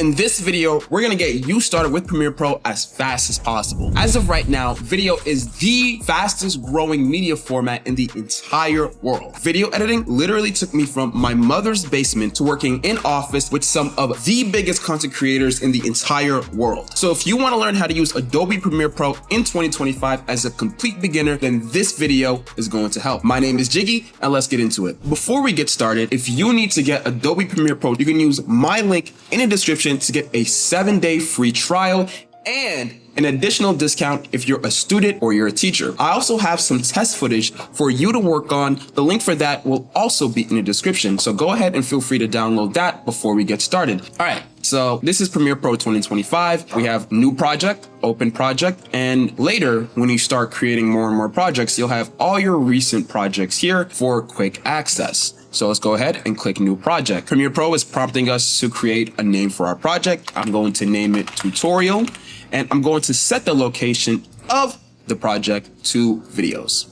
In this video, we're gonna get you started with Premiere Pro as fast as possible. As of right now, video is the fastest growing media format in the entire world. Video editing literally took me from my mother's basement to working in office with some of the biggest content creators in the entire world. So if you wanna learn how to use Adobe Premiere Pro in 2025 as a complete beginner, then this video is going to help. My name is Jiggy, and let's get into it. Before we get started, if you need to get Adobe Premiere Pro, you can use my link in the description to get a 7-day free trial and an additional discount if you're a student or you're a teacher. I also have some test footage for you to work on. The link for that will also be in the description. So go ahead and feel free to download that before we get started. All right, so this is Premiere Pro 2025. We have new project, open project, and later when you start creating more and more projects, you'll have all your recent projects here for quick access. So let's go ahead and click new project. Premiere Pro is prompting us to create a name for our project. I'm going to name it tutorial, and I'm going to set the location of the project to videos.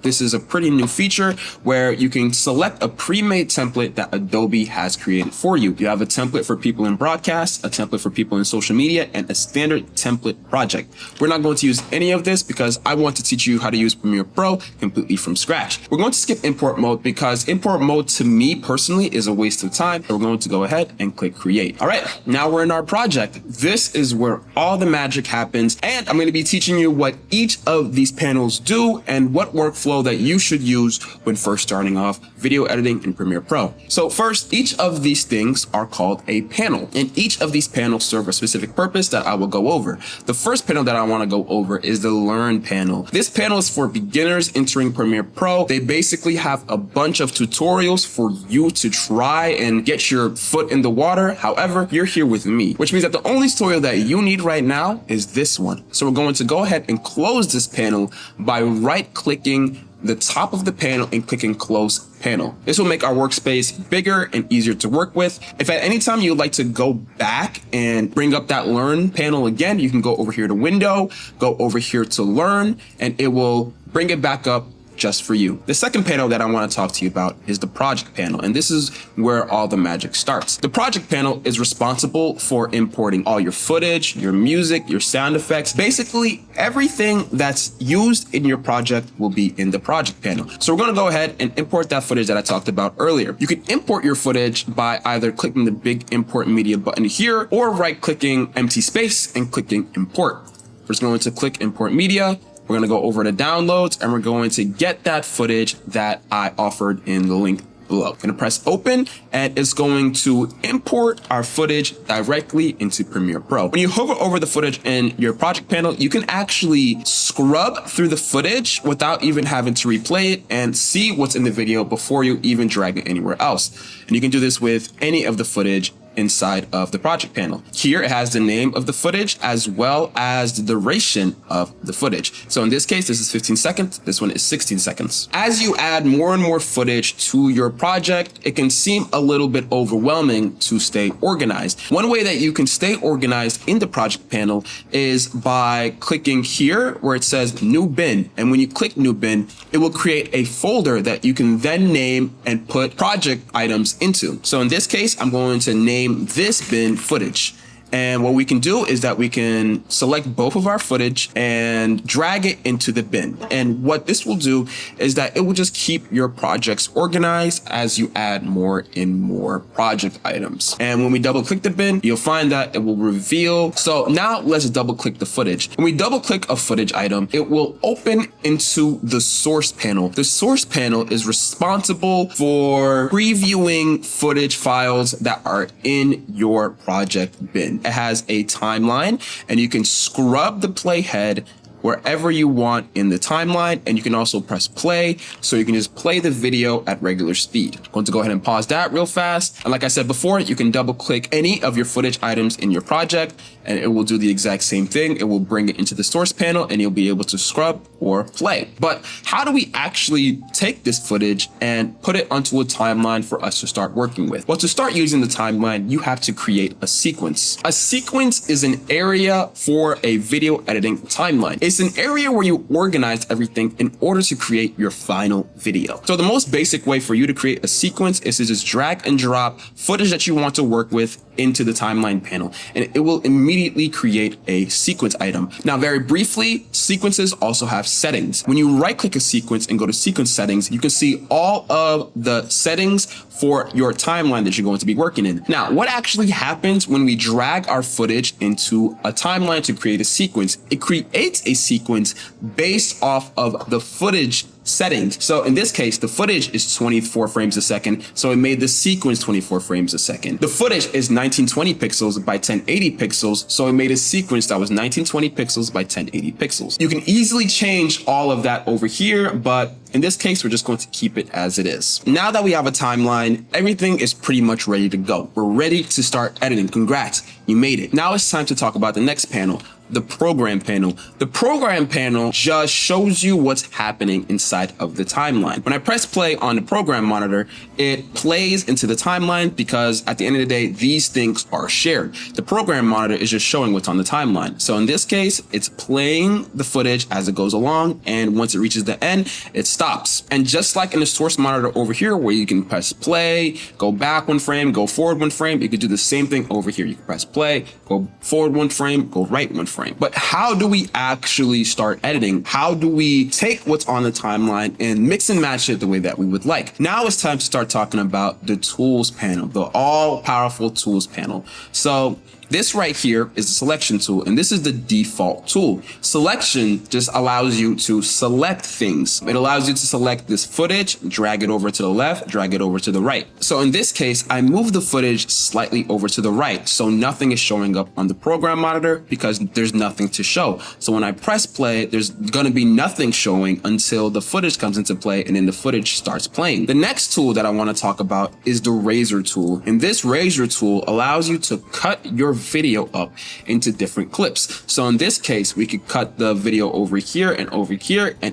This is a pretty new feature where you can select a pre-made template that Adobe has created for you. You have a template for people in broadcast, a template for people in social media, and a standard template project. We're not going to use any of this because I want to teach you how to use Premiere Pro completely from scratch. We're going to skip import mode because import mode to me personally is a waste of time. So we're going to go ahead and click create. All right, now we're in our project. This is where all the magic happens, and I'm going to be teaching you what each of these panels do and what workflow that you should use when first starting off video editing in Premiere Pro. So first, each of these things are called a panel, and each of these panels serve a specific purpose that I will go over. The first panel that I want to go over is the Learn panel. This panel is for beginners entering Premiere Pro. They basically have a bunch of tutorials for you to try and get your foot in the water. However, you're here with me, which means that the only tutorial that you need right now is this one. So we're going to go ahead and close this panel by right-clicking the top of the panel and clicking close panel. This will make our workspace bigger and easier to work with. If at any time you'd like to go back and bring up that Learn panel again, you can go over here to Window, go over here to Learn, and it will bring it back up just for you. The second panel that I want to talk to you about is the project panel, and this is where all the magic starts. The project panel is responsible for importing all your footage, your music, your sound effects. Basically, everything that's used in your project will be in the project panel. So we're going to go ahead and import that footage that I talked about earlier. You can import your footage by either clicking the big import media button here or right-clicking empty space and clicking import. We're just going to click import media. We're going to go over to downloads, and we're going to get that footage that I offered in the link below. I'm going to press open, and it's going to import our footage directly into Premiere Pro. When you hover over the footage in your project panel, you can actually scrub through the footage without even having to replay it and see what's in the video before you even drag it anywhere else. And you can do this with any of the footage inside of the project panel. Here it has the name of the footage as well as the duration of the footage. So in this case, this is 15 seconds. This one is 16 seconds. As you add more and more footage to your project, it can seem a little bit overwhelming to stay organized. One way that you can stay organized in the project panel is by clicking here where it says new bin. And when you click new bin, it will create a folder that you can then name and put project items into. So in this case, I'm going to name this bin footage. And what we can do is that we can select both of our footage and drag it into the bin. And what this will do is that it will just keep your projects organized as you add more and more project items. And when we double click the bin, you'll find that it will reveal. So now let's double click the footage. When we double click a footage item, it will open into the source panel. The source panel is responsible for previewing footage files that are in your project bin. It has a timeline, and you can scrub the playhead wherever you want in the timeline, and you can also press play, so you can just play the video at regular speed. I'm going to go ahead and pause that real fast. And like I said before, you can double click any of your footage items in your project, and it will do the exact same thing. It will bring it into the source panel, and you'll be able to scrub or play. But how do we actually take this footage and put it onto a timeline for us to start working with? Well, to start using the timeline, you have to create a sequence. A sequence is an area for a video editing timeline. A It's an area where you organize everything in order to create your final video. So the most basic way for you to create a sequence is to just drag and drop footage that you want to work with into the timeline panel, and it will immediately create a sequence item. Now, very briefly, sequences also have settings. When you right click a sequence and go to sequence settings, you can see all of the settings for your timeline that you're going to be working in. Now, what actually happens when we drag our footage into a timeline to create a sequence? It creates a sequence based off of the footage settings. So in this case, the footage is 24 frames a second. So it made the sequence 24 frames a second. The footage is 1920 pixels by 1080 pixels. So it made a sequence that was 1920 pixels by 1080 pixels. You can easily change all of that over here, but in this case, we're just going to keep it as it is. Now that we have a timeline, everything is pretty much ready to go. We're ready to start editing. Congrats, you made it. Now it's time to talk about the next panel, the program panel. The program panel just shows you what's happening inside of the timeline. When I press play on the program monitor, it plays into the timeline because at the end of the day, these things are shared. The program monitor is just showing what's on the timeline. So in this case, it's playing the footage as it goes along, and once it reaches the end, it stops. And just like in the source monitor over here, where you can press play, go back one frame, go forward one frame, you could do the same thing over here. You can press play, go forward one frame, go right one frame. But how do we actually start editing? How do we take what's on the timeline and mix and match it the way that we would like? Now it's time to start talking about the tools panel, the all-powerful tools panel. So this right here is the selection tool, and this is the default tool. Selection just allows you to select things. It allows you to select this footage, drag it over to the left, drag it over to the right. So in this case, I move the footage slightly over to the right, so nothing is showing up on the program monitor because there's nothing to show. So when I press play, there's gonna be nothing showing until the footage comes into play, and then the footage starts playing. The next tool that I wanna talk about is the razor tool. And this razor tool allows you to cut your video up into different clips. So in this case, we could cut the video over here, and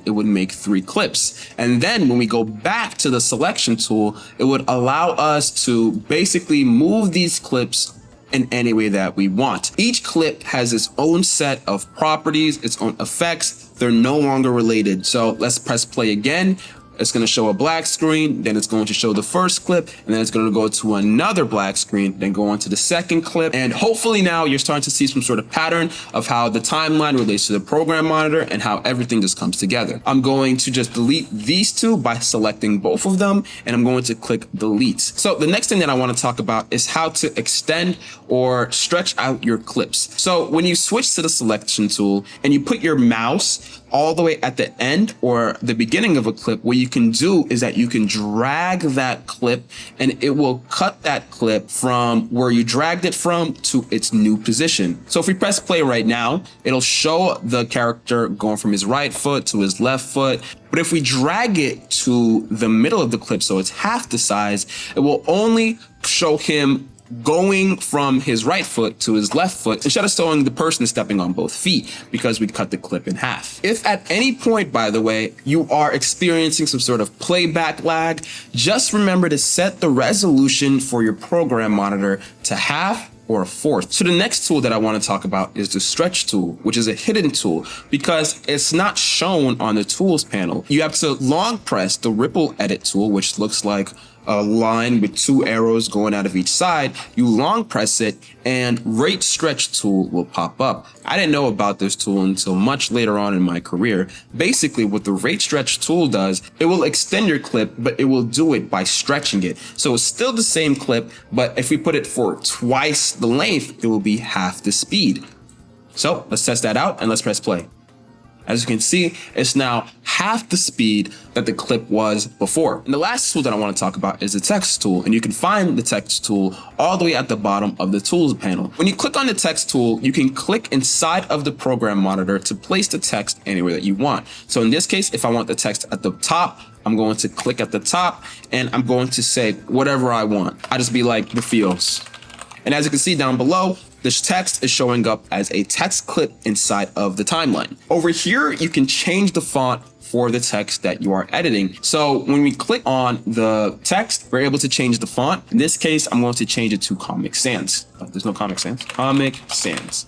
it would make 3 clips. And then when we go back to the selection tool, it would allow us to basically move these clips in any way that we want. Each clip has its own set of properties, its own effects. They're no longer related. So let's press play again. It's going to show a black screen, then it's going to show the first clip, and then it's going to go to another black screen, then go on to the second clip. And hopefully now you're starting to see some sort of pattern of how the timeline relates to the program monitor and how everything just comes together. I'm going to just delete these two by selecting both of them, and I'm going to click delete. So the next thing that I want to talk about is how to extend or stretch out your clips. So when you switch to the selection tool and you put your mouse all the way at the end or the beginning of a clip, what you can do is that you can drag that clip and it will cut that clip from where you dragged it from to its new position. So if we press play right now, it'll show the character going from his right foot to his left foot. But if we drag it to the middle of the clip, so it's half the size, it will only show him going from his right foot to his left foot instead of showing the person stepping on both feet because we cut the clip in half. If at any point, by the way, you are experiencing some sort of playback lag, just remember to set the resolution for your program monitor to half or a fourth. So the next tool that I want to talk about is the stretch tool, which is a hidden tool because it's not shown on the tools panel. You have to long press the ripple edit tool, which looks like a line with 2 arrows going out of each side. You long press it and rate stretch tool will pop up. I didn't know about this tool until much later on in my career. Basically what the rate stretch tool does, it will extend your clip, but it will do it by stretching it. So it's still the same clip, but if we put it for twice the length, it will be half the speed. So let's test that out and let's press play. As you can see, it's now half the speed that the clip was before. And the last tool that I want to talk about is the text tool. And you can find the text tool all the way at the bottom of the tools panel. When you click on the text tool, you can click inside of the program monitor to place the text anywhere that you want. So in this case, if I want the text at the top, I'm going to click at the top and I'm going to say whatever I want. I just be like the feels. And as you can see down below, this text is showing up as a text clip inside of the timeline. Over here, you can change the font for the text that you are editing. So when we click on the text, we're able to change the font. In this case, I'm going to change it to Comic Sans. There's no Comic Sans. Comic Sans.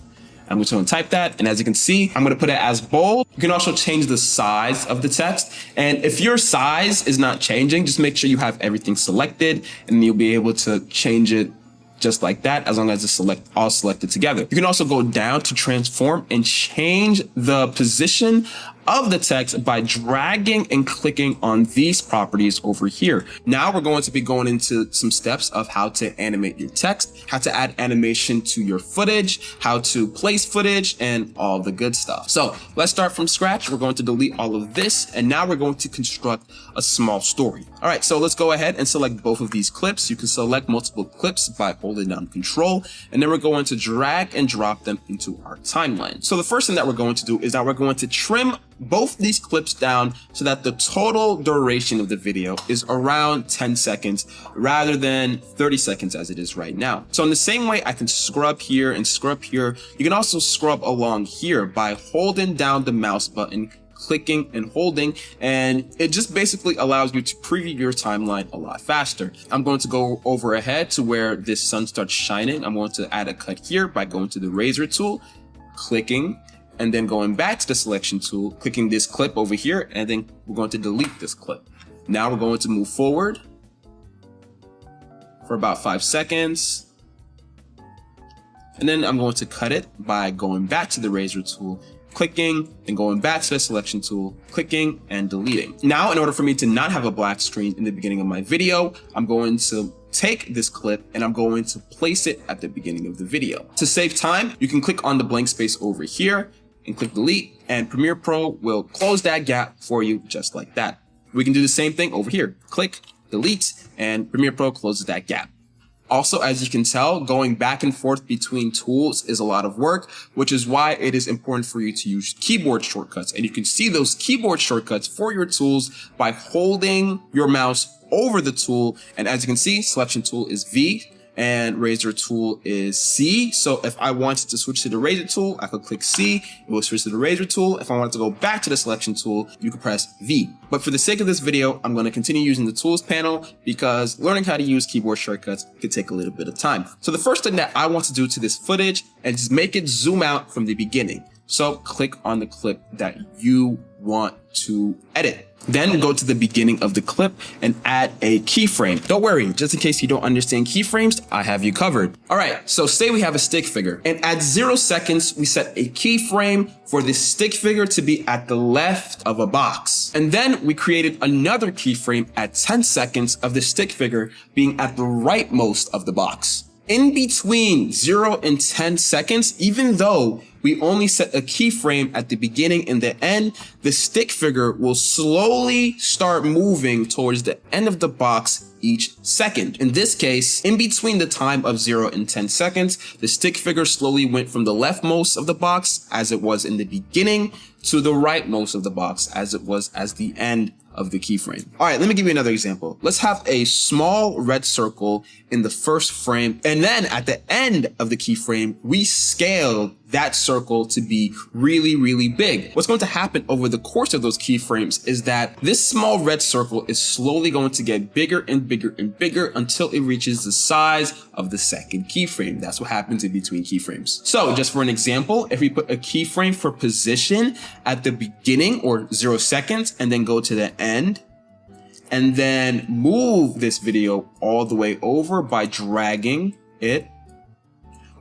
And I'm just going to type that. And as you can see, I'm going to put it as bold. You can also change the size of the text. And if your size is not changing, just make sure you have everything selected and you'll be able to change it just like that, as long as it's all selected together. You can also go down to transform and change the position of the text by dragging and clicking on these properties over here. Now we're going to be going into some steps of how to animate your text, how to add animation to your footage, how to place footage, and all the good stuff. So let's start from scratch. We're going to delete all of this, and now we're going to construct a small story. All right, so let's go ahead and select both of these clips. You can select multiple clips by holding down Control, and then we're going to drag and drop them into our timeline. So the first thing that we're going to do is that we're going to trim both these clips down so that the total duration of the video is around 10 seconds rather than 30 seconds as it is right now. So in the same way I can scrub here and scrub here, you can also scrub along here by holding down the mouse button, clicking and holding, and it just basically allows you to preview your timeline a lot faster. I'm going to go over ahead to where this sun starts shining. I'm going to add a cut here by going to the razor tool, clicking, and then going back to the selection tool, clicking this clip over here, and then we're going to delete this clip. Now we're going to move forward for about 5 seconds. And then I'm going to cut it by going back to the razor tool, clicking, and going back to the selection tool, clicking and deleting. Now, in order for me to not have a black screen in the beginning of my video, I'm going to take this clip and I'm going to place it at the beginning of the video. To save time, you can click on the blank space over here and click delete, and Premiere Pro will close that gap for you just like that. We can do the same thing over here. Click, delete, and Premiere Pro closes that gap. Also, as you can tell, going back and forth between tools is a lot of work, which is why it is important for you to use keyboard shortcuts. And you can see those keyboard shortcuts for your tools by holding your mouse over the tool. And as you can see, selection tool is V and razor tool is C. So if I wanted to switch to the razor tool, I could click C, it will switch to the razor tool. If I wanted to go back to the selection tool, you could press V. But for the sake of this video, I'm going to continue using the tools panel because learning how to use keyboard shortcuts could take a little bit of time. So the first thing that I want to do to this footage is make it zoom out from the beginning. So click on the clip that you want to edit. Then go to the beginning of the clip and add a keyframe. Don't worry, just in case you don't understand keyframes, I have you covered. All right, so say we have a stick figure, and at 0 seconds, we set a keyframe for this stick figure to be at the left of a box. And then we created another keyframe at 10 seconds of the stick figure being at the rightmost of the box. In between 0 and 10 seconds, even though we only set a keyframe at the beginning and the end, the stick figure will slowly start moving towards the end of the box each second. In this case, in between the time of 0 and 10 seconds, the stick figure slowly went from the leftmost of the box as it was in the beginning to the rightmost of the box as it was as the end of the keyframe. All right, let me give you another example. Let's have a small red circle in the first frame, and then at the end of the keyframe, we scaled that circle to be really, really big. What's going to happen over the course of those keyframes is that this small red circle is slowly going to get bigger and bigger and bigger until it reaches the size of the second keyframe. That's what happens in between keyframes. So just for an example, if we put a keyframe for position at the beginning or 0 seconds and then go to the end, and then move this video all the way over by dragging it,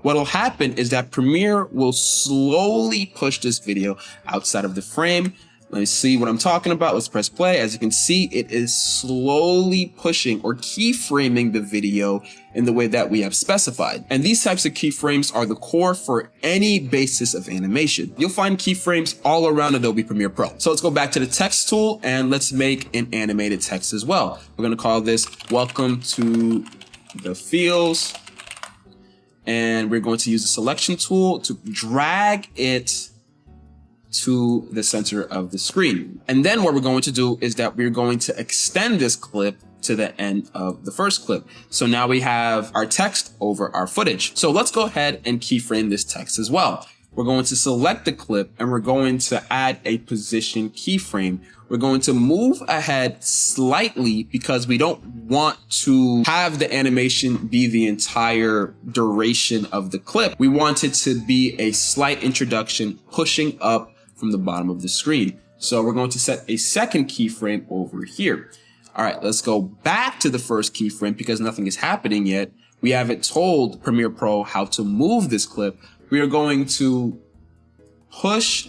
what'll happen is that Premiere will slowly push this video outside of the frame. Let me see what I'm talking about. Let's press play. As you can see, it is slowly pushing or keyframing the video in the way that we have specified. And these types of keyframes are the core for any basis of animation. You'll find keyframes all around Adobe Premiere Pro. So let's go back to the text tool and let's make an animated text as well. We're going to call this Welcome to the Feels. And we're going to use the selection tool to drag it to the center of the screen. And then what we're going to do is that we're going to extend this clip to the end of the first clip. So now we have our text over our footage. So let's go ahead and keyframe this text as well. We're going to select the clip and we're going to add a position keyframe. We're going to move ahead slightly because we don't want to have the animation be the entire duration of the clip. We want it to be a slight introduction pushing up from the bottom of the screen. So we're going to set a second keyframe over here. All right, let's go back to the first keyframe because nothing is happening yet. We haven't told Premiere Pro how to move this clip. We are going to push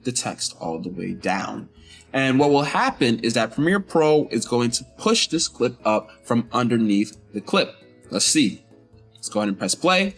the text all the way down. And what will happen is that Premiere Pro is going to push this clip up from underneath the clip. Let's see. Let's go ahead and press play.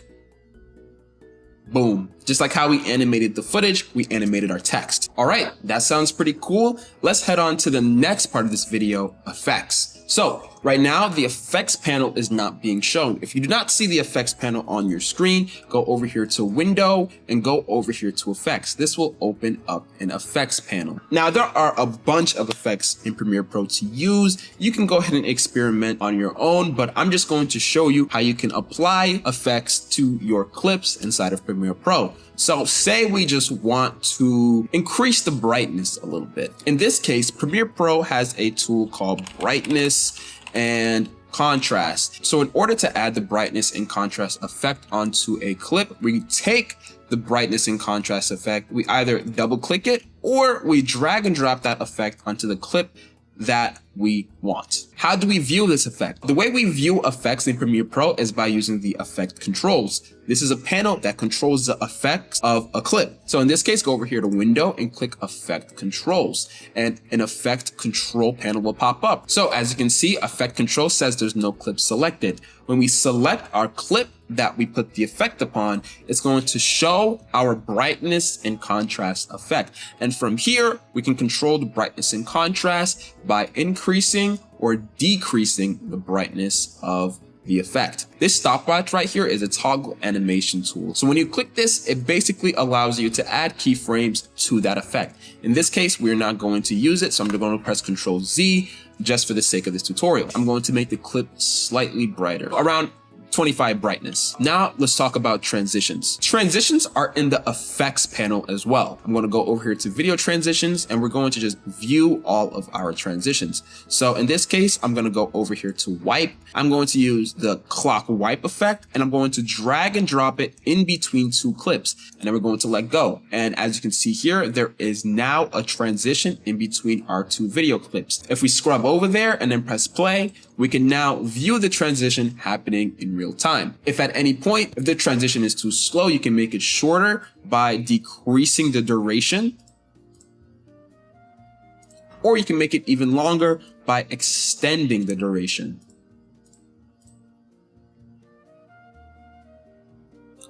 Boom. Just like how we animated the footage, we animated our text. All right, that sounds pretty cool. Let's head on to the next part of this video, effects. So right now, the effects panel is not being shown. If you do not see the effects panel on your screen, go over here to Window and go over here to Effects. This will open up an effects panel. Now, there are a bunch of effects in Premiere Pro to use. You can go ahead and experiment on your own, but I'm just going to show you how you can apply effects to your clips inside of Premiere Pro. So say we just want to increase the brightness a little bit. In this case, Premiere Pro has a tool called brightness and contrast. So in order to add the brightness and contrast effect onto a clip, we take the brightness and contrast effect, we either double click it or we drag and drop that effect onto the clip that we want. How do we view this effect? The way we view effects in Premiere Pro is by using the effect controls. This is a panel that controls the effects of a clip. So in this case, go over here to Window and click Effect Controls, and an effect control panel will pop up. So as you can see, effect control says there's no clip selected. When we select our clip that we put the effect upon, it's going to show our brightness and contrast effect. And from here, we can control the brightness and contrast by increasing or decreasing the brightness of the effect. This stopwatch right here is a toggle animation tool. So when you click this, it basically allows you to add keyframes to that effect. In this case, we're not going to use it, so I'm going to press Ctrl Z just for the sake of this tutorial. I'm going to make the clip slightly brighter, around 25 brightness. Now let's talk about transitions. Transitions are in the effects panel as well. I'm going to go over here to video transitions and we're going to just view all of our transitions. So in this case, I'm going to go over here to wipe. I'm going to use the clock wipe effect and I'm going to drag and drop it in between two clips. And then we're going to let go. And as you can see here, there is now a transition in between our two video clips. If we scrub over there and then press play, we can now view the transition happening in real time. If at any point, if the transition is too slow, you can make it shorter by decreasing the duration, or you can make it even longer by extending the duration.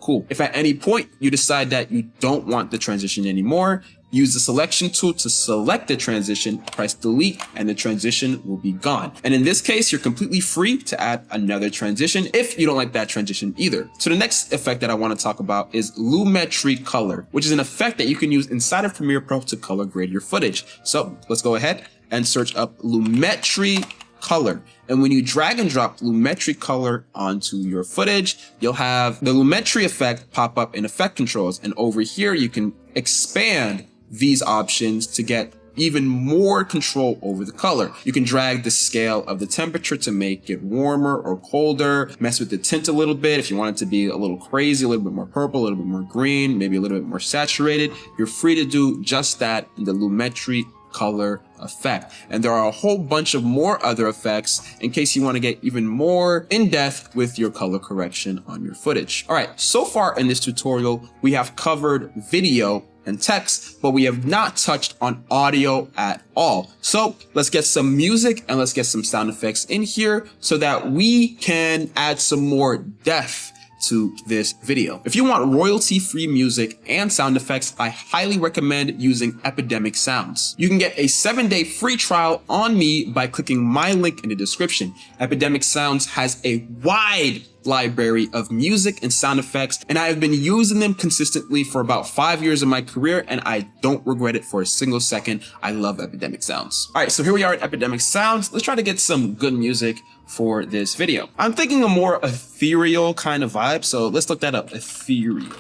Cool. If at any point you decide that you don't want the transition anymore, use the selection tool to select the transition, press delete, and the transition will be gone. And in this case, you're completely free to add another transition if you don't like that transition either. So the next effect that I want to talk about is Lumetri Color, which is an effect that you can use inside of Premiere Pro to color grade your footage. So let's go ahead and search up Lumetri Color. And when you drag and drop Lumetri Color onto your footage, you'll have the Lumetri effect pop up in effect controls. And over here, you can expand these options to get even more control over the color. You can drag the scale of the temperature to make it warmer or colder, mess with the tint a little bit. If you want it to be a little crazy, a little bit more purple, a little bit more green, maybe a little bit more saturated, you're free to do just that in the Lumetri Color effect. And there are a whole bunch of more other effects in case you want to get even more in depth with your color correction on your footage. All right, so far in this tutorial, we have covered video and text, but we have not touched on audio at all. So let's get some music and let's get some sound effects in here so that we can add some more depth to this video. If you want royalty-free music and sound effects, I highly recommend using Epidemic Sounds. You can get a 7-day free trial on me by clicking my link in the description. Epidemic Sounds has a wide library of music and sound effects, and I have been using them consistently for about 5 years of my career, and I don't regret it for a single second. I love Epidemic Sounds. All right, so here we are at Epidemic Sounds. Let's try to get some good music for this video. I'm thinking a more ethereal kind of vibe, so let's look that up. Ethereal.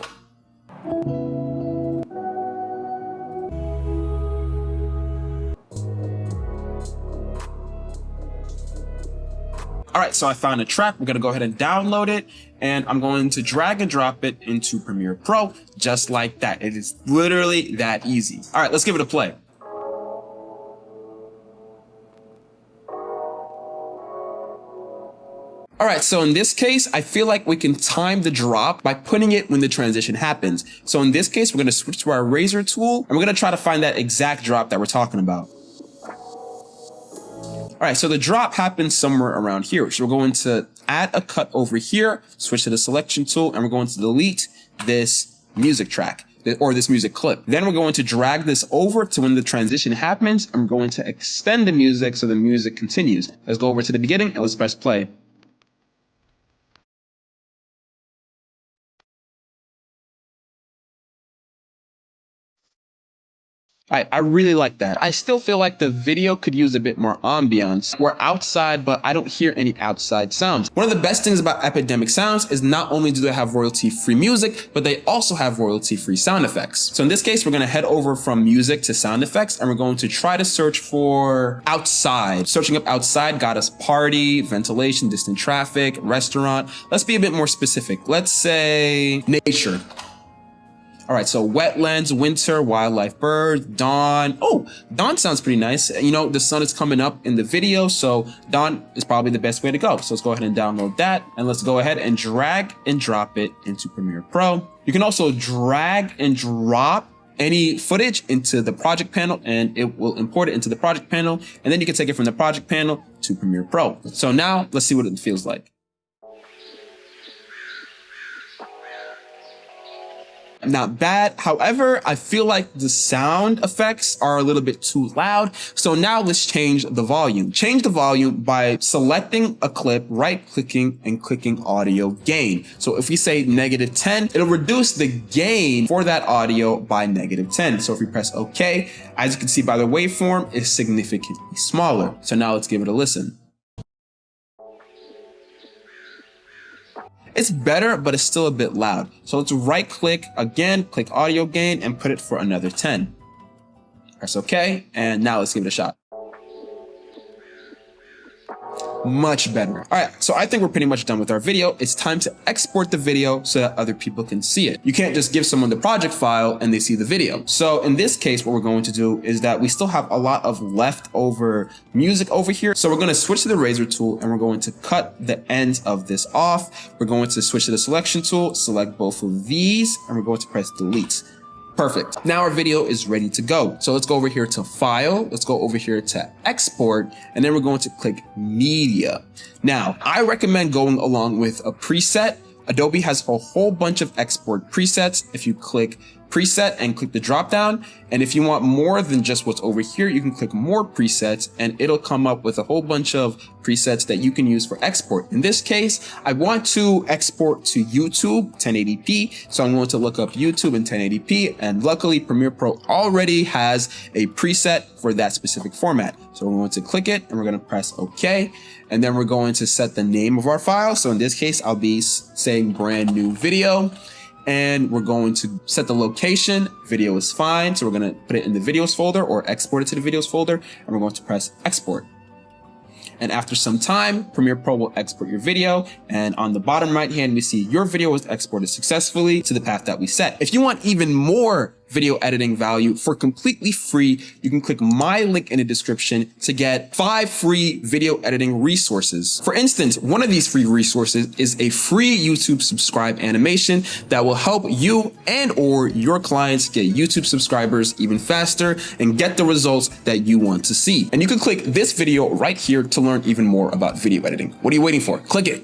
All right, so I found a track. We're gonna go ahead and download it, and I'm going to drag and drop it into Premiere Pro, just like that. It is literally that easy. All right, let's give it a play. All right, so in this case, I feel like we can time the drop by putting it when the transition happens. So in this case, we're gonna switch to our razor tool, and we're gonna try to find that exact drop that we're talking about. All right, so the drop happens somewhere around here. So we're going to add a cut over here, switch to the selection tool, and we're going to delete this music track or this music clip. Then we're going to drag this over to when the transition happens, and we're going to extend the music so the music continues. Let's go over to the beginning and let's press play. I really like that. I still feel like the video could use a bit more ambiance. We're outside, but I don't hear any outside sounds. One of the best things about Epidemic Sounds is not only do they have royalty-free music, but they also have royalty-free sound effects. So in this case, we're gonna head over from music to sound effects, and we're going to try to search for outside. Searching up outside got us party, ventilation, distant traffic, restaurant. Let's be a bit more specific. Let's say nature. All right, so wetlands, winter, wildlife, birds, dawn. Oh, dawn sounds pretty nice. You know, the sun is coming up in the video, so dawn is probably the best way to go. So let's go ahead and download that, and let's go ahead and drag and drop it into Premiere Pro. You can also drag and drop any footage into the project panel, and it will import it into the project panel, and then you can take it from the project panel to Premiere Pro. So now let's see what it feels like. Not bad. However, I feel like the sound effects are a little bit too loud. So now let's change the volume. Change the volume by selecting a clip, right-clicking, and clicking audio gain. So if we say -10, it'll reduce the gain for that audio by -10. So if we press OK, as you can see by the waveform, it's significantly smaller. So now let's give it a listen. It's better, but it's still a bit loud. So let's right click again, click audio gain, and put it for another 10. Press OK, and now let's give it a shot. Much better. All right, so I think we're pretty much done with our video. It's time to export the video so that other people can see it. You can't just give someone the project file and they see the video. So in this case, what we're going to do is that we still have a lot of leftover music over here. So we're going to switch to the razor tool, and we're going to cut the ends of this off. We're going to switch to the selection tool, select both of these, and we're going to press delete. Perfect. Now our video is ready to go. So let's go over here to File. Let's go over here to Export, and then we're going to click Media. Now, I recommend going along with a preset. Adobe has a whole bunch of export presets. If you click preset and click the drop down, and if you want more than just what's over here, you can click more presets, and it'll come up with a whole bunch of presets that you can use for export. In this case, I want to export to YouTube 1080p, so I'm going to look up YouTube in 1080p, and luckily Premiere Pro already has a preset for that specific format. So we're going to click it, and we're going to press OK, and then we're going to set the name of our file. So in this case, I'll be saying brand new video. And we're going to set the location. Video is fine. So we're going to put it in the videos folder or export it to the videos folder. And we're going to press export. And after some time, Premiere Pro will export your video. And on the bottom right hand, we see your video was exported successfully to the path that we set. If you want even more video editing value for completely free, you can click my link in the description to get 5 free video editing resources. For instance, one of these free resources is a free YouTube subscribe animation that will help you and or your clients get YouTube subscribers even faster and get the results that you want to see. And you can click this video right here to learn even more about video editing. What are you waiting for? Click it.